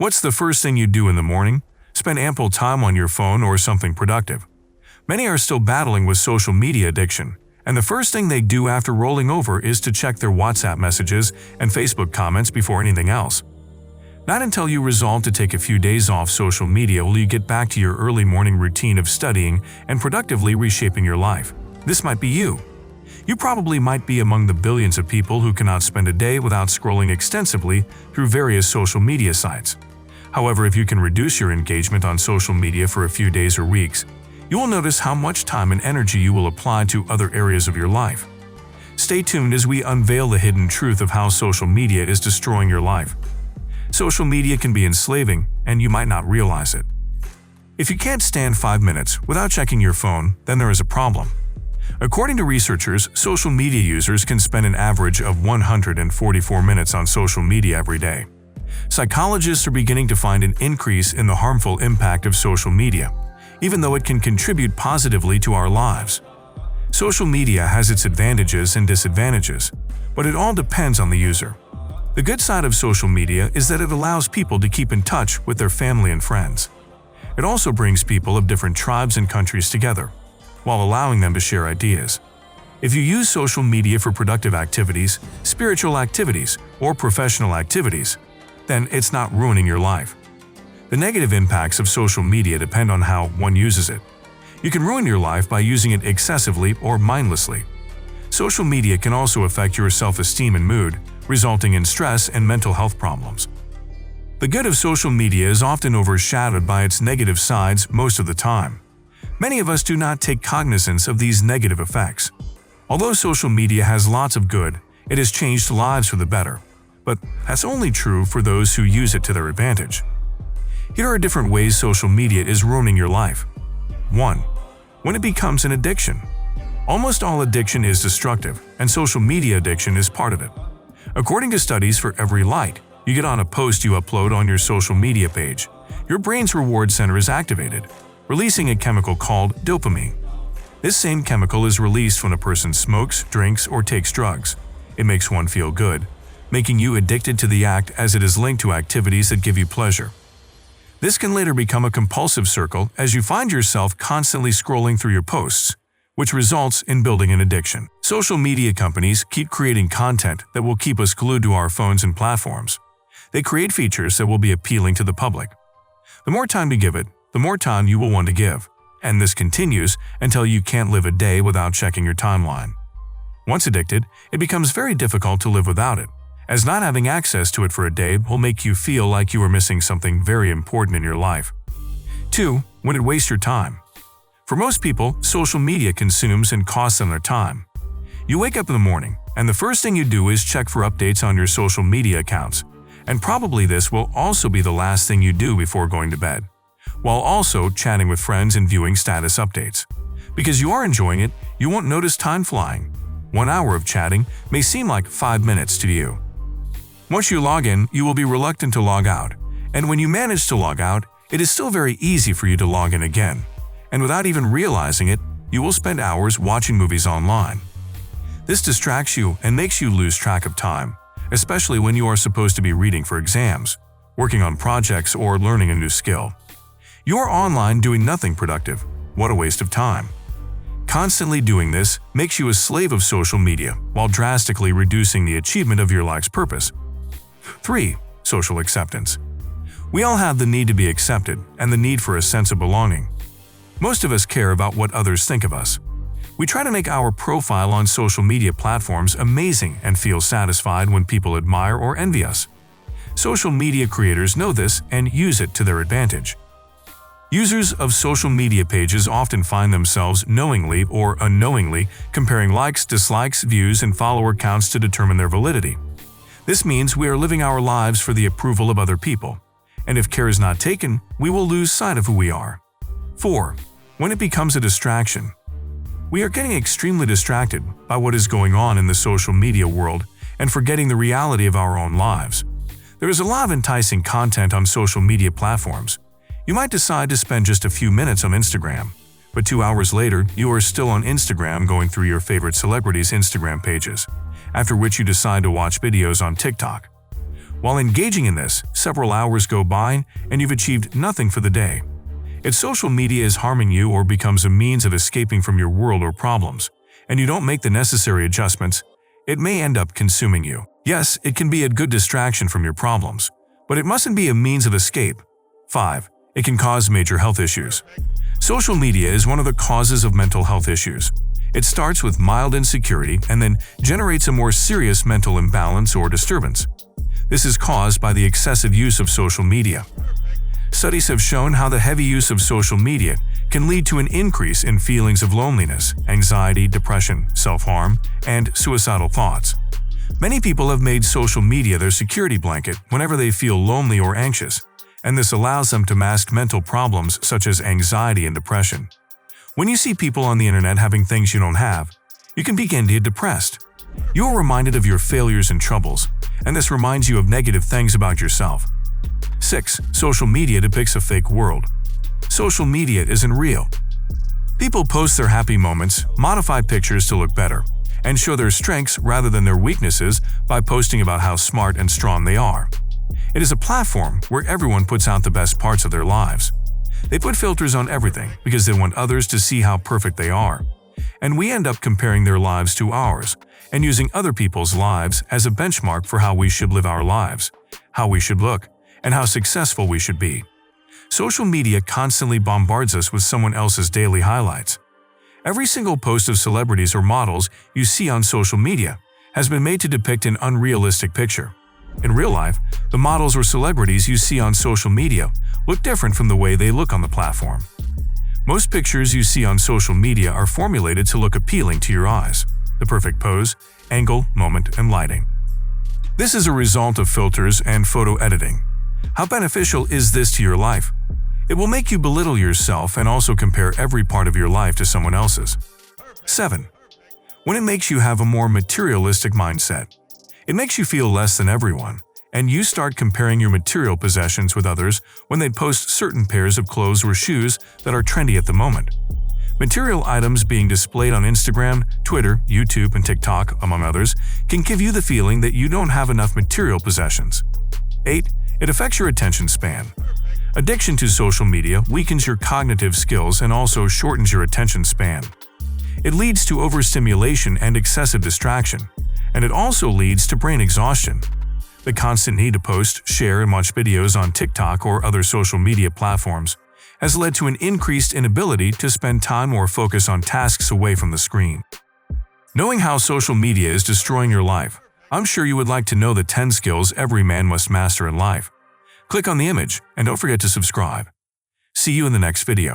What's the first thing you do in the morning? Spend ample time on your phone or something productive. Many are still battling with social media addiction, and the first thing they do after rolling over is to check their WhatsApp messages and Facebook comments before anything else. Not until you resolve to take a few days off social media will you get back to your early morning routine of studying and productively reshaping your life. This might be you. You probably might be among the billions of people who cannot spend a day without scrolling extensively through various social media sites. However, if you can reduce your engagement on social media for a few days or weeks, you will notice how much time and energy you will apply to other areas of your life. Stay tuned as we unveil the hidden truth of how social media is destroying your life. Social media can be enslaving, and you might not realize it. If you can't stand 5 minutes without checking your phone, then there is a problem. According to researchers, social media users can spend an average of 144 minutes on social media every day. Psychologists are beginning to find an increase in the harmful impact of social media, even though it can contribute positively to our lives. Social media has its advantages and disadvantages, but it all depends on the user. The good side of social media is that it allows people to keep in touch with their family and friends. It also brings people of different tribes and countries together, while allowing them to share ideas. If you use social media for productive activities, spiritual activities, or professional activities, then it's not ruining your life. The negative impacts of social media depend on how one uses it. You can ruin your life by using it excessively or mindlessly. Social media can also affect your self-esteem and mood, resulting in stress and mental health problems. The good of social media is often overshadowed by its negative sides most of the time. Many of us do not take cognizance of these negative effects. Although social media has lots of good, it has changed lives for the better. But that's only true for those who use it to their advantage. Here are different ways social media is ruining your life. 1. When it becomes an addiction. Almost all addiction is destructive, and social media addiction is part of it. According to studies, for every like you get on a post you upload on your social media page, your brain's reward center is activated, releasing a chemical called dopamine. This same chemical is released when a person smokes, drinks, or takes drugs. It makes one feel good, making you addicted to the act as it is linked to activities that give you pleasure. This can later become a compulsive circle as you find yourself constantly scrolling through your posts, which results in building an addiction. Social media companies keep creating content that will keep us glued to our phones and platforms. They create features that will be appealing to the public. The more time you give it, the more time you will want to give, and this continues until you can't live a day without checking your timeline. Once addicted, it becomes very difficult to live without it, as not having access to it for a day will make you feel like you are missing something very important in your life. 2. When it wastes your time. For most people, social media consumes and costs them their time. You wake up in the morning, and the first thing you do is check for updates on your social media accounts, and probably this will also be the last thing you do before going to bed, while also chatting with friends and viewing status updates. Because you are enjoying it, you won't notice time flying. 1 hour of chatting may seem like 5 minutes to you. Once you log in, you will be reluctant to log out, and when you manage to log out, it is still very easy for you to log in again. And without even realizing it, you will spend hours watching movies online. This distracts you and makes you lose track of time, especially when you are supposed to be reading for exams, working on projects, or learning a new skill. You are online doing nothing productive. What a waste of time. Constantly doing this makes you a slave of social media while drastically reducing the achievement of your life's purpose. 3. Social acceptance. We all have the need to be accepted and the need for a sense of belonging. Most of us care about what others think of us. We try to make our profile on social media platforms amazing and feel satisfied when people admire or envy us. Social media creators know this and use it to their advantage. Users of social media pages often find themselves knowingly or unknowingly comparing likes, dislikes, views, and follower counts to determine their validity. This means we are living our lives for the approval of other people, and if care is not taken, we will lose sight of who we are. 4. When it becomes a distraction. We are getting extremely distracted by what is going on in the social media world and forgetting the reality of our own lives. There is a lot of enticing content on social media platforms. You might decide to spend just a few minutes on Instagram, but 2 hours later, you are still on Instagram going through your favorite celebrities' Instagram pages, after which you decide to watch videos on TikTok. While engaging in this, several hours go by and you've achieved nothing for the day. If social media is harming you or becomes a means of escaping from your world or problems, and you don't make the necessary adjustments, it may end up consuming you. Yes, it can be a good distraction from your problems, but it mustn't be a means of escape. 5. It can cause major health issues. Social media is one of the causes of mental health issues. It starts with mild insecurity and then generates a more serious mental imbalance or disturbance. This is caused by the excessive use of social media. Studies have shown how the heavy use of social media can lead to an increase in feelings of loneliness, anxiety, depression, self-harm, and suicidal thoughts. Many people have made social media their security blanket whenever they feel lonely or anxious, and this allows them to mask mental problems such as anxiety and depression. When you see people on the internet having things you don't have, you can begin to get depressed. You are reminded of your failures and troubles, and this reminds you of negative things about yourself. 6. Social media depicts a fake world. Social media isn't real. People post their happy moments, modify pictures to look better, and show their strengths rather than their weaknesses by posting about how smart and strong they are. It is a platform where everyone puts out the best parts of their lives. They put filters on everything because they want others to see how perfect they are. And we end up comparing their lives to ours and using other people's lives as a benchmark for how we should live our lives, how we should look, and how successful we should be. Social media constantly bombards us with someone else's daily highlights. Every single post of celebrities or models you see on social media has been made to depict an unrealistic picture. In real life, the models or celebrities you see on social media look different from the way they look on the platform. Most pictures you see on social media are formulated to look appealing to your eyes. The perfect pose, angle, moment, and lighting. This is a result of filters and photo editing. How beneficial is this to your life? It will make you belittle yourself and also compare every part of your life to someone else's. 7. When it makes you have a more materialistic mindset. It makes you feel less than everyone, and you start comparing your material possessions with others when they post certain pairs of clothes or shoes that are trendy at the moment. Material items being displayed on Instagram, Twitter, YouTube, and TikTok, among others, can give you the feeling that you don't have enough material possessions. 8. It affects your attention span. Addiction to social media weakens your cognitive skills and also shortens your attention span. It leads to overstimulation and excessive distraction, and it also leads to brain exhaustion. The constant need to post, share, and watch videos on TikTok or other social media platforms has led to an increased inability to spend time or focus on tasks away from the screen. Knowing how social media is destroying your life, I'm sure you would like to know the 10 skills every man must master in life. Click on the image and don't forget to subscribe. See you in the next video.